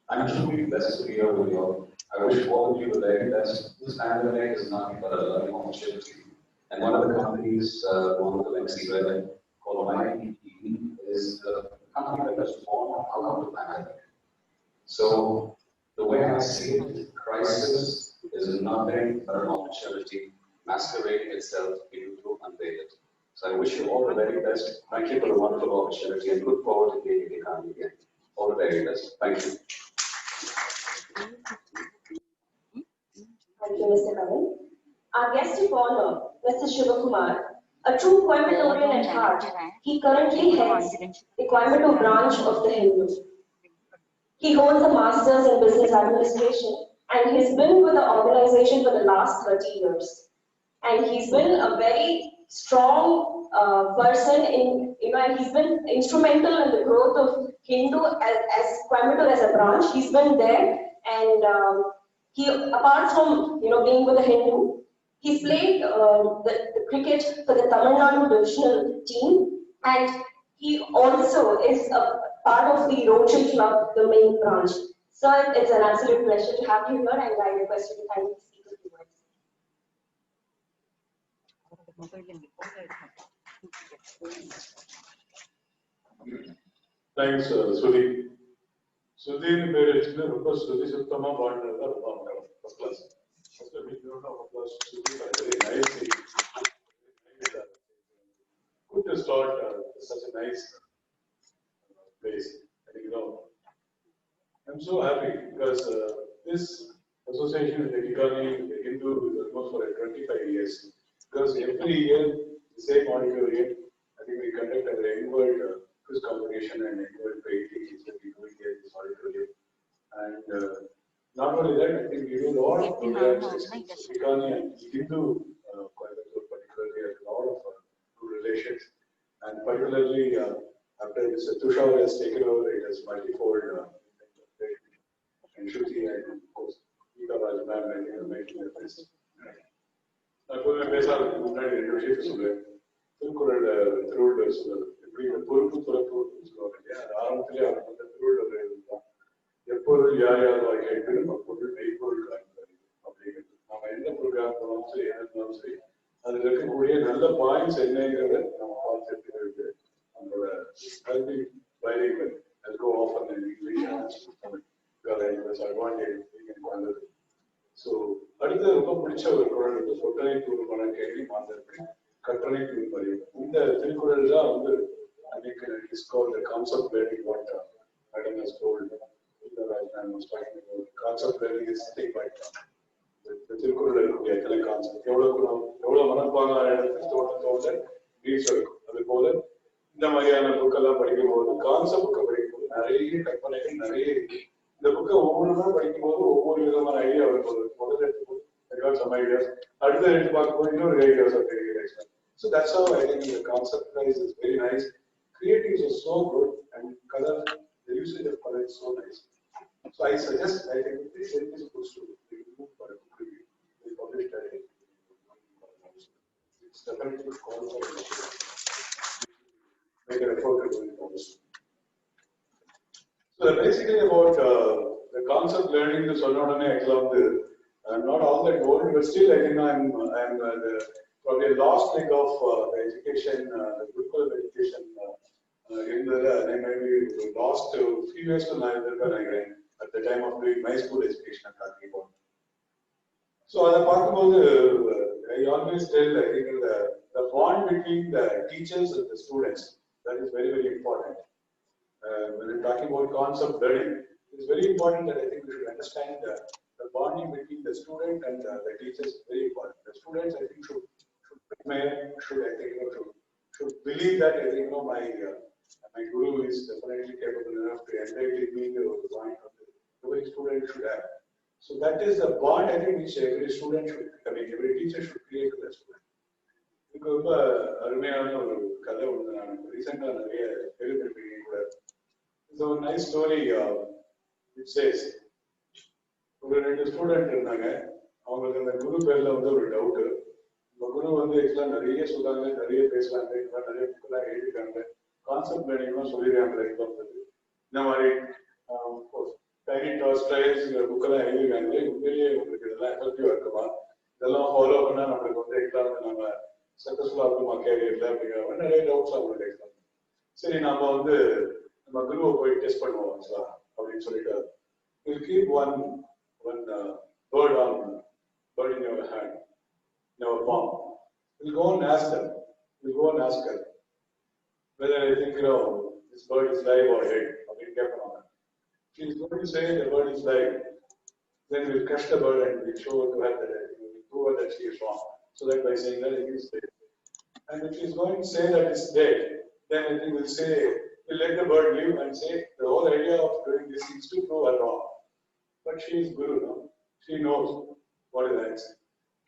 I'm truly blessed to be here with you all. I wish all of you the very best. This pandemic is nothing but a learning opportunity. And one of the companies, one of the legacy called IPE, is a company that was born out of the pandemic. So the way I see it, crisis is nothing but an opportunity masquerading itself into unveil it. So I wish you all the very best. Thank you for the wonderful opportunity and look forward to being Kikani again. All the very best. Thank you. Thank you, Mr. Kavin. Our guest of honor, Mr. Shivakumar, a true Coimbatorian at heart, he currently heads the Coimbatore branch of the Hindu. He holds a master's in business administration and he's been with the organization for the last 30 years. And he's been a very strong person in, and he's been instrumental in the growth of Hindu as Coimbatore as a branch. He's been there, and he, apart from being with the Hindu, he's played the cricket for the Tamil Nadu divisional team, and he also is a part of the Rotary Club, the main branch. Sir, it's an absolute pleasure to have you here, and I request you to kindly speak a few words. Thanks, Sudhi. Sudhi in marriage, Sudhi Suttama partner, first class. First class, Sudhi, very nice. Good to start such a nice place. I think, I'm so happy because this association with the Kikani, the Hindu, is almost for 25 years. Because every year, the same auditorium, I think we conduct an annual quiz competition and annual painting that we do here in this auditorium. And not only that, I think we do a lot of programs. Kikani and Hindu, Coimbatore particularly, has a lot of good relations. And particularly after Mr. Tushar has taken over, it has multifold and Shruti and of course, Geetha was making a fist. எப்போதுமே பேசாத முன்னாடி ரெண்டு விஷயத்தை சொல்லுவேன். திருக்குறள் திருவள்ளுவர் சொல்லுவது எப்படி இந்த பொறுப்பு துறப்பு சொல்லுவாங்க இல்லையா, அது ஆரம்பத்திலே அவர் வந்து திருவள்ளுவர் எழுதுதான் எப்பொருள் யார் யார் கேட்கணும் அப்பொருள் மெய்ப்பொருள் காண்பது அப்படிங்கிறது. நம்ம எந்த ப்ரோக்ராம் போனாலும் சரி எது இருந்தாலும் சரி அதில் இருக்கக்கூடிய நல்ல பாயிண்ட்ஸ் என்னங்கிறத நம்ம பார்த்து எடுத்துக்கிறது. நம்மளோட கல்வி பயிர்கள் அது கோ ஆஃப் இங்கிலீஷ் அட்வான்டேஜ். ஸோ அடுத்து ரொம்ப பிடிச்ச ஒரு குரல் வந்து சொட்டனை தூர்மான கேள்வி மாந்தருக்கு கட்டளை தூர்மறியும். இந்த திருக்குறள் தான் வந்து அன்னைக்கு is called the concept learning what madam has told. Concept learning is nothing but இந்த திருக்குறள் இருக்கக்கூடிய எத்தனை கான்செப்ட் எவ்வளவு மனப்பாங்கான இடத்துக்கு தோட்ட ரீச் இருக்கும். அது போல இந்த மாதிரியான புக்கெல்லாம் படிக்கும்போது கான்செப்ட் புக்கை படிக்கும்போது நிறைய கற்பனைகள் நிறைய இருக்கு. இந்த புக்கை ஒவ்வொரு நாள் படிக்கும்போது ஒவ்வொரு விதமான ஐடியா வரும்போது முதல்ல எடுத்து some ideas. அடுத்த எடுத்து பார்க்கும்போது இன்னொரு ஐடியாஸ் கிடைக்கும். So that's how I think the concept guys is very nice. Creatives are so good and color, the usage of color is so nice. So I suggest, I think this is supposed to be removed for a book review. We publish that. It's definitely called for make an effort to do it. So basically about the concept learning to Sonodane exam, I'm not all that old, but still I think I'm probably a last leg of the education, the Gurukula education in the I maybe lost a few years to now. at the time of doing my school education I'm talking about. So I always tell the bond between the teachers and the students, that is very, very important. When I'm talking about concept learning, it's very important that I think we should understand the bonding between the student and the teachers is very important. The students I think should believe that I think my guru is definitely capable enough to enlighten me the point of every student should have. So that is the bond I think which every student should, every teacher should create with the student. Because so a nice story which says ஒரு ரெண்டு student இருந்தாங்க அவங்களுக்கு அந்த குரு பேர்ல ஒரு doubt இந்த குரு ஆக்சுவலா நிறைய சொல்றாங்க நிறைய பேசுறாங்க நிறைய புக்கெல்லாம் எழுதிருக்காங்க கான்செப்ட் லேர்னிங்லாம் சொல்லிடுறாங்க இந்த மாதிரி டைனி டாஸ் ட்ரைல்ஸ் புக்கெல்லாம் எழுதிருக்காங்க உண்மையிலேயே உங்களுக்கு இதெல்லாம் எஃபெக்டிவா இருக்குமா இதெல்லாம் ஃபாலோ பண்ணா நம்மளுக்கு எக்ஸாம் நம்ம சக்சஸ்ஃபுல்லா இருக்குமா கேரியர்ல அப்படிங்கிற நிறைய டவுட்ஸ் அவங்களுக்கு எக்ஸாம் சரி நாம நம்ம குருவை போய் டெஸ்ட் பண்ணுவோம் அப்படின்னு சொல்லிட்டு we'll keep one bird in your hand, in our palm. We'll go and ask them. We'll go and ask her whether I think this bird is live or dead. She's going to say the bird is live. Then we'll crush the bird and we'll show her to her that we'll prove her that she is wrong. So that by saying that it is dead. And if she's going to say that it's dead, then I think we'll let the bird live and say the whole idea of doing this is to prove her wrong. But she is Guru, no? She knows what is right.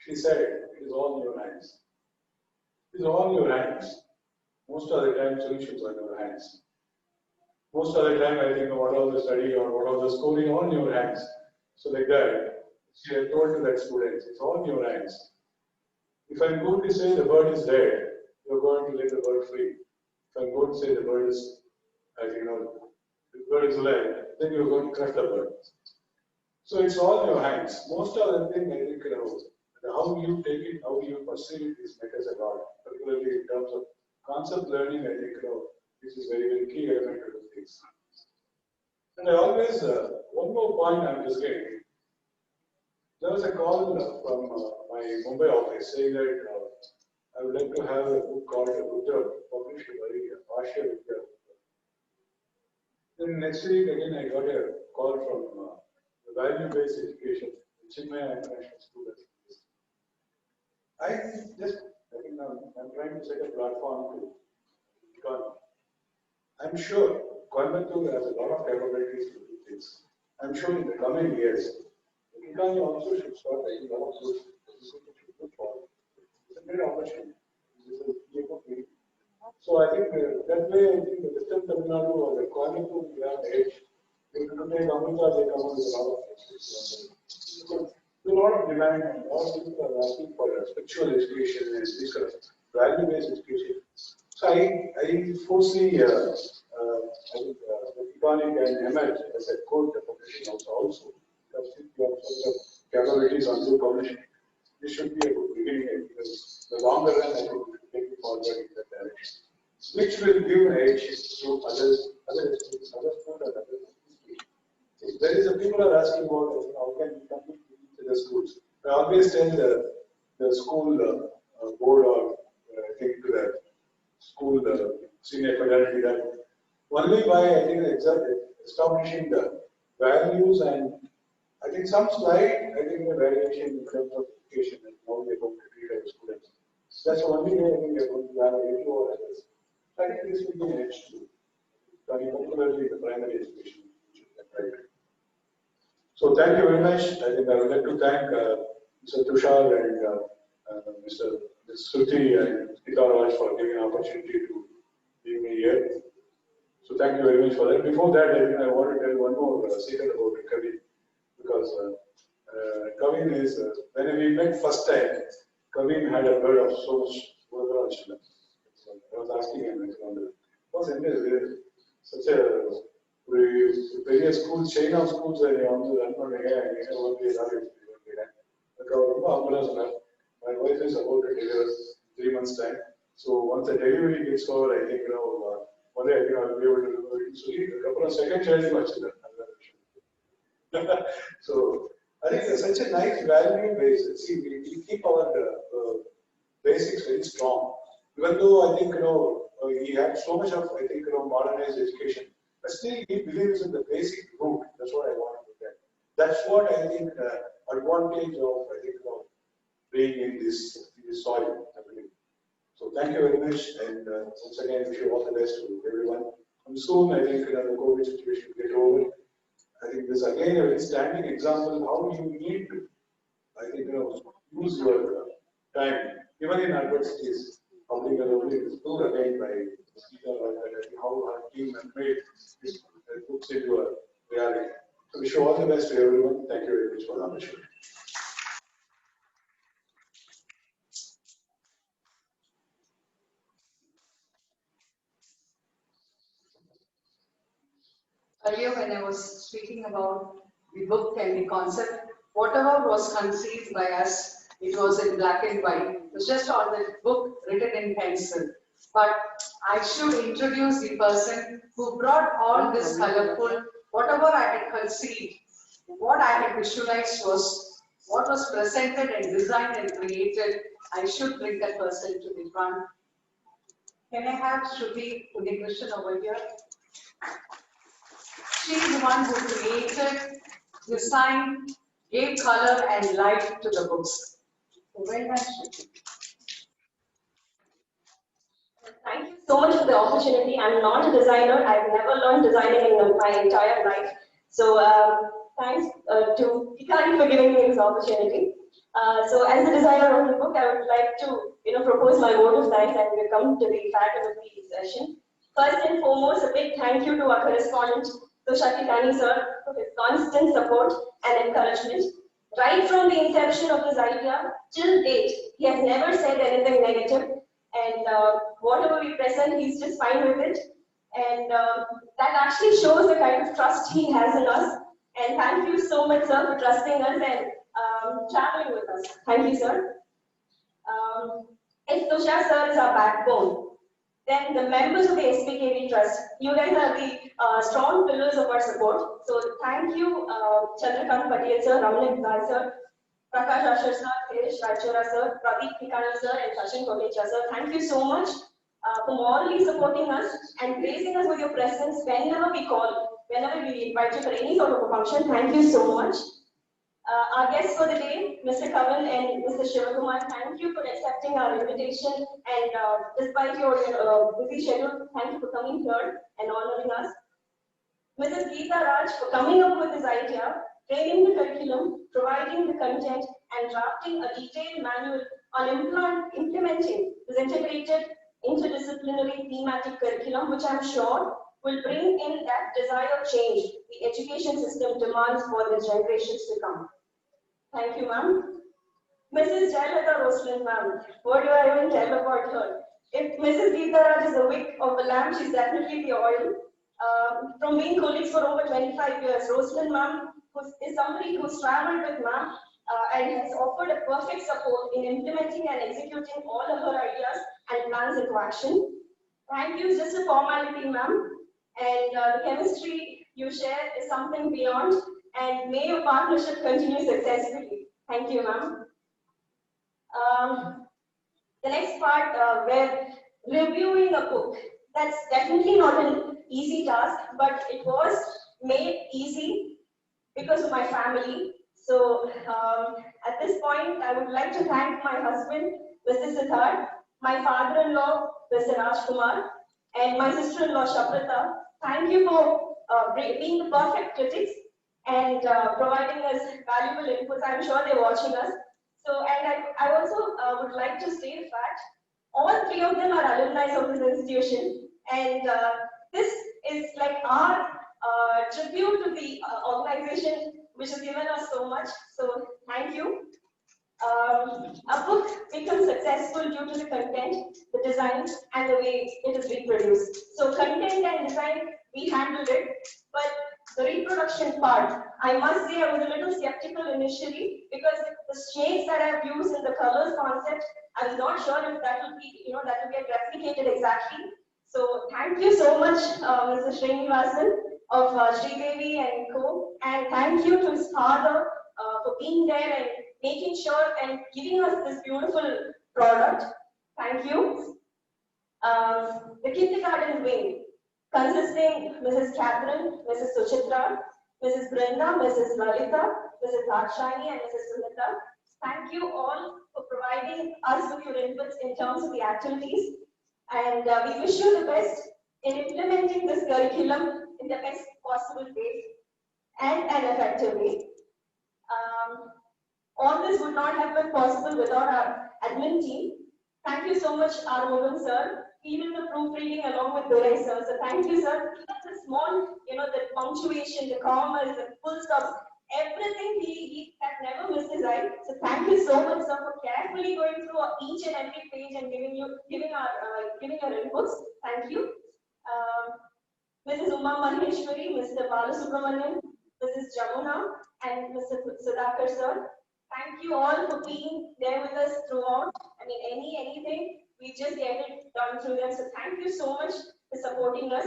She said, it is all in your hands. It is all in your hands. Most of the time, solutions are in your hands. Most of the time, I think, what all the study or what all the schooling, all in your hands. So like that, she had told to that student, it's all in your hands. If I'm going to say the bird is dead, you're going to let the bird free. If I'm going to say the bird is, the bird is alive, then you're going to crush the bird. So it's all in your hands. Most of the thing, I think, how you take it, how you perceive it is matters a lot. Particularly in terms of concept learning, I think, this is very, very key element of the things. And I always, one more point I'm just getting. There was a call from my Mumbai office saying that I would like to have a book called Buddha, published by Asha Vidya. Then next week, again, I got a call from value-based education, Chinmaya International School. I'm trying to set a platform to Kikani. I'm sure Coimbatore has a lot of capabilities to do things. I'm sure in the coming years, Kikani also should start taking a lot of good for it. It's a great opportunity. So I think that way, I think the Western Tamil Nadu or the Coimbatore will have edge. If you take Amrita, they come up with a lot of things. So, there's a lot of demand and a lot of people are asking for spiritual education and this kind of value-based education. So I foresee I think Kikani can emerge as a code publishing also. Because if you have such capabilities on good publishing, this should be a good beginning because the longer run I think we should take it forward in that direction. Which will give edge to other schools and others. There is a people are asking about how can we compete with the schools. I always tell the school board or I think to the school senior fraternity that only by I think establishing the values and I think some slight the variation in terms of education and how we are going to treat our students. That's the only way I think we are going to have a review over others. I think this will be an edge too, particularly the primary education. Right. So thank you very much. I think I would like to thank Mr.Tushar and Mrs Sruthi and Geetha for giving an opportunity to be here. So thank you very much for that. Before that, I think I want to tell one more secret about Kavin because Kavin is when we met first time, Kavin had a bird of so much children. So I was asking him, what's such a various schools, chain of schools, and run my wife is about to deliver 3 months' time. So once the delivery gets over, I think one day I think I'll be able to deliver it. So a couple of second child. So I think it's such a nice value base. See, we keep our basics very strong. Even though I think he had so much of modernized education, but still he believes in the basic root. That's what I want to get. That's what I think advantage of being in this soil, I believe. So thank you very much, and once again wish you all the best to everyone. And soon I think the COVID situation will get over. I think this again a very standing example how you need to, use your time, even in adversities. Public assembly is proved again by Mrs Geetha, how her team has made this books into a reality. So wish you all the best to everyone. Thank you very much for the opportunity. Earlier, when I was speaking about the book and the concept, whatever was conceived by us, it was in black and white. It was just on the book written in pencil. But I should introduce the person who brought all this colorful, whatever I had conceived, what I had visualized was what was presented and designed and created. I should bring that person to the front. Can I have L.Sruthi Unnikrishnan over here? She is the one who created, designed, gave color and light to the books. Well done, Shruti. Thank you so much for the opportunity. I'm not a designer. I've never learned designing in my entire life. So thanks to Kikani for giving me this opportunity. So as the designer of the book, I would like to propose my vote of thanks and we come to the fact of the session. First and foremost, a big thank you to our correspondent, Kikani sir, for his constant support and encouragement. Right from the inception of his idea till date, he has never said anything negative. And whatever we present, he's just fine with it. And that actually shows the kind of trust he has in us. And thank you so much, sir, for trusting us and traveling with us. Thank you, sir. If Tushar sir is our backbone, then the members of the SBKV Trust, you guys are the strong pillars of our support. So thank you, Chandrakant Patel sir, Ramanik Gal sir, Prakash Ashar sir, Krish Rachora sir, Pradeep Kikani sir, and Sachin Kotecha sir. Thank you so much for morally supporting us and gracing us with your presence whenever we call, whenever we invite you for any sort of a function. Thank you so much. Our guests for the day, Mr. Kavin and Mr. Shivakumar, thank you for accepting our invitation and despite your busy schedule, thank you for coming here and honoring us. Mrs. Geetha Raj for coming up with this idea, training the curriculum, providing the content and drafting a detailed manual on implementing this integrated interdisciplinary thematic curriculum, which I'm sure will bring in that desired change the education system demands for the generations to come. Thank you, ma'am. Mrs. Jayalatha Rosalin, ma'am, what do I even tell about her? If Mrs. Geetha Raj is the wick of the lamp, she's definitely the oil. From being colleagues for over 25 years, Rosalin, ma'am, is somebody who's traveled with ma'am and has offered a perfect support in implementing and executing all of her ideas and plans into action. Thank you is just a formality, ma'am. And the chemistry you share is something beyond. And may your partnership continue successfully. Thank you, ma'am. The next part, where reviewing a book. That's definitely not an easy task, but it was made easy because of my family. So at this point, I would like to thank my husband, Mr. Sudhakar, my father-in-law, Mr. Rajkumar, and my sister-in-law, Shaprata. Thank you for being the perfect critics and providing us valuable inputs. I'm sure they're watching us. So, and I also would like to state the fact, all three of them are alumni of this institution, and this is like our tribute to the organization which has given us so much. So, thank you. A book becomes successful due to the content, the design, and the way it is reproduced. So, content and design, we handled it, but the reproduction part, I must say I was a little skeptical initially because the shades that I've used in the colors concept, I was not sure if that will be, that will get replicated exactly. So thank you so much, Mr. Sreenivasan, of Sridevi and co. And thank you to his father for being there and making sure and giving us this beautiful product. Thank you. The kindergarten wing, consisting Mrs. Catherine, Mrs. Suchitra, Mrs. Brenda, Mrs. Lalita, Mrs. Lakshani, and Mrs. Sunita. Thank you all for providing us with your inputs in terms of the activities. And we wish you the best in implementing this curriculum in the best possible way and an effective way. All this would not have been possible without our admin team. Thank you so much, Arumugam sir. Even the proofreading along with Dorai sir. So thank you, sir. Even the small, the punctuation, the commas, the full stops, everything he had never missed his eye. So thank you so much, sir, for carefully going through each and every page and giving our inputs. Thank you. Mrs. Uma Maheshwari, Mr. Bala Subramanian, Mrs. Jamuna, and Mr. Sudhakar sir. Thank you all for being there with us throughout. I mean, anything, we just get it done through them. So thank you so much for supporting us.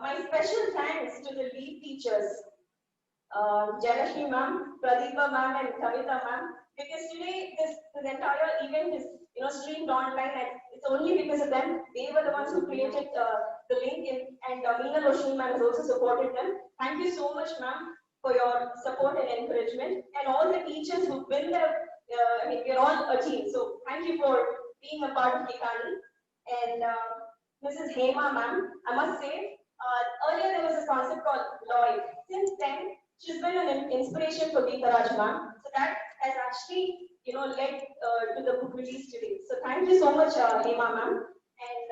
My special thanks to the lead teachers, Janashri ma'am, Pradeepa ma'am, and Kavita ma'am, because today this entire event is streamed online, and it's only because of them. They were the ones who created the link, and Meena Roshni ma'am has also supported them. Thank you so much, ma'am, for your support and encouragement, and all the teachers who've been there. I mean, we're all a team, so thank you for being a part of Kikani. And Mrs. Hema ma'am, I must say, earlier there was a concept called Lloyd. Since then, she's been an inspiration for Geetha Raj ma'am. So that has actually, led to the book release today. So thank you so much, Hema ma'am. And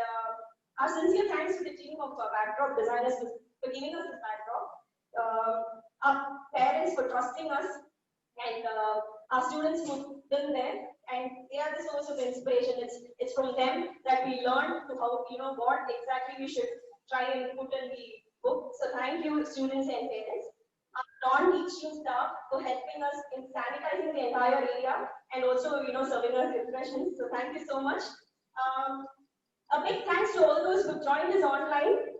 our sincere thanks to the team of backdrop designers for giving us this backdrop. Our parents for trusting us, and our students who've been there, and they are the source of inspiration. It's from them that we learn to how, what exactly we should try and put in the book. So thank you, students and parents. Our non-teaching staff for helping us in sanitizing the entire area and also, serving us refreshments. So thank you so much. A big thanks to all those who joined us online.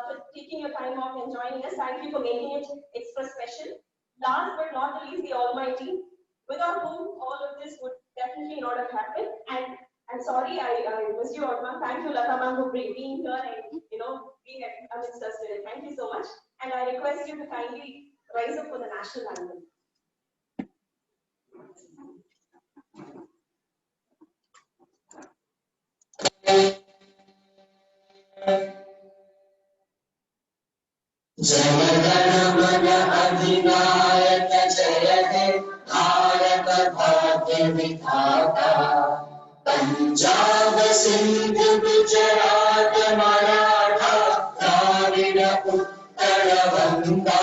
For taking your time off and joining us. Thank you for making it extra special. Last but not the least, the Almighty, without whom all of this would definitely not have happened. And I'm sorry, I missed you all, ma'am. Thank you, Lata ma'am, for being here and being amidst us today. Thank you so much. And I request you to kindly rise up for the national anthem. Jana Gana Mana अधिनायक जय हे भारत भाग्य विधाता पंजाब सिंध गुजरात मराठा द्राविड़ उत्कल बंगा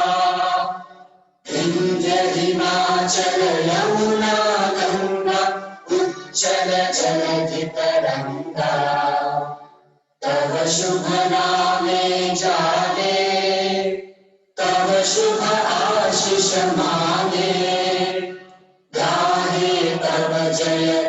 विंध्य हिमाचल यमुना गंगा उच्चल जलधि तरंगा तव शुभ नामे जागे तव शुभ आशीष मांगे गाहे तव जय